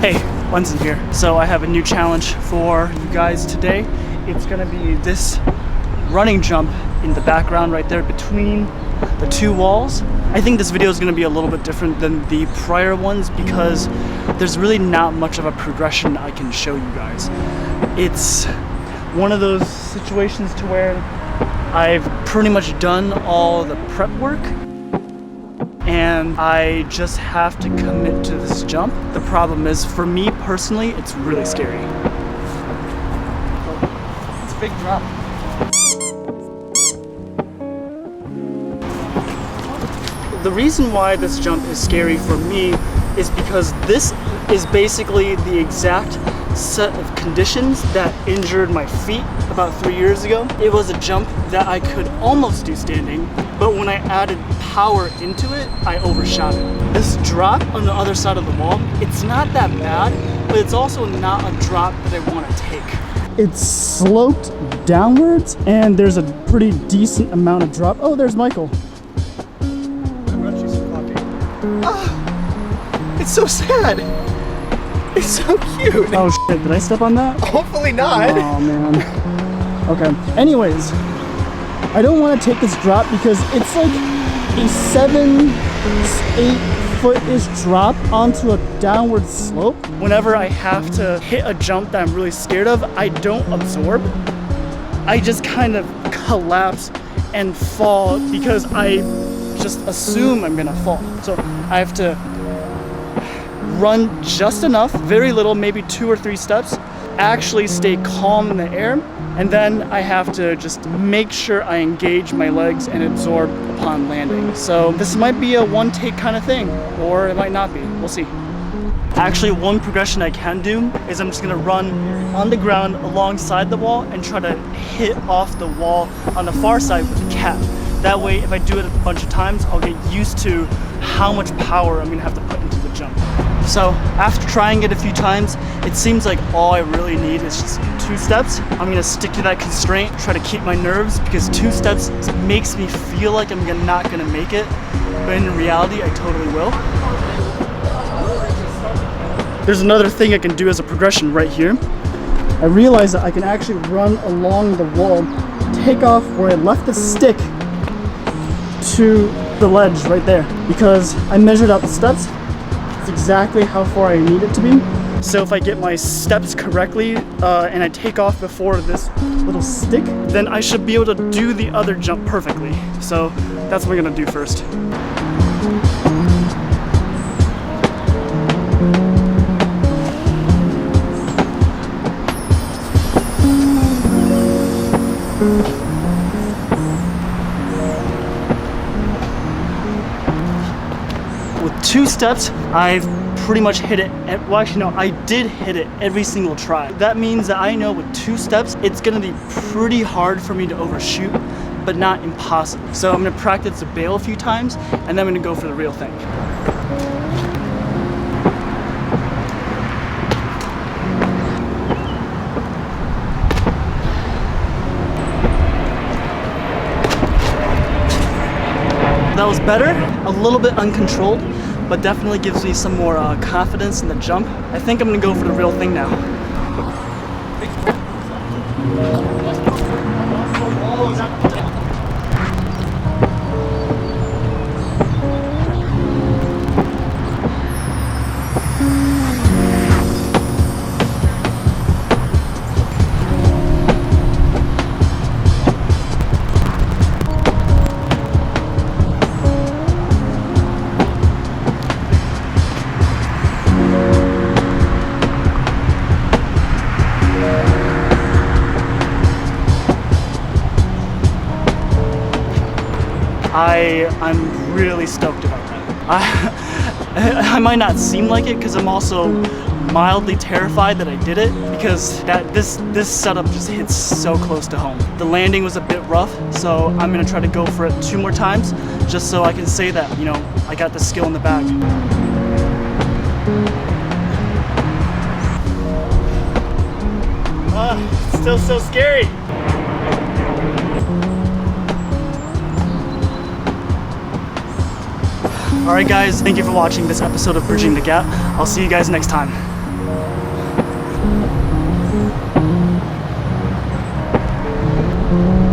Hey, Wenxin here. So I have a new challenge for you guys today. It's gonna be this running jump in the background right there between the two walls. I think this video is gonna be a little bit different than the prior ones because there's really not much of a progression I can show you guys. It's one of those situations to where I've pretty much done all the prep work and I just have to commit to this jump. The problem is, for me personally, it's really scary. It's a big drop. The reason why this jump is scary for me is because this is basically the exact set of conditions that injured my feet about 3 years ago. It was a jump that I could almost do standing, but when I added power into it, I overshot it. This drop on the other side of the wall, it's not that bad, but it's also not a drop that I want to take. It's sloped downwards and there's a pretty decent amount of drop. Oh, there's Michael. It's so sad. It's so cute. Oh shit, did I step on that? Hopefully not. Oh man. Okay, anyways, I don't want to take this drop because it's like a 7-8 foot-ish drop onto a downward slope. Whenever I have to hit a jump that I'm really scared of, I don't absorb. I just kind of collapse and fall because I just assume I'm gonna fall. So I have to run just enough, very little, maybe 2 or 3 steps, actually stay calm in the air, and then I have to just make sure I engage my legs and absorb upon landing. So this might be a one take kind of thing, or it might not be, we'll see. Actually, one progression I can do is I'm just gonna run on the ground alongside the wall and try to hit off the wall on the far side with the cap. That way, if I do it a bunch of times, I'll get used to how much power I'm gonna have to put into the jump. So after trying it a few times, it seems like all I really need is just 2 steps. I'm gonna stick to that constraint, try to keep my nerves, because 2 steps makes me feel like I'm not gonna make it, but in reality, I totally will. There's another thing I can do as a progression right here. I realized that I can actually run along the wall, take off where I left the stick to the ledge right there, because I measured out the steps. It's exactly how far I need it to be. So if I get my steps correctly and I take off before this little stick, then I should be able to do the other jump perfectly. So that's what I'm gonna do first. With 2 steps, I've pretty much hit it. Well, actually, no, I did hit it every single try. That means that I know with 2 steps, it's gonna be pretty hard for me to overshoot, but not impossible. So I'm gonna practice the bail a few times, and then I'm gonna go for the real thing. That was better, a little bit uncontrolled, but definitely gives me some more confidence in the jump. I think I'm gonna go for the real thing now. I'm really stoked about that. I might not seem like it because I'm also mildly terrified that I did it, because this setup just hits so close to home. The landing was a bit rough, so I'm gonna try to go for it 2 more times just so I can say that, you know, I got the skill in the bag. Still so scary. Alright guys, thank you for watching this episode of Bridging the Gap. I'll see you guys next time. Bye.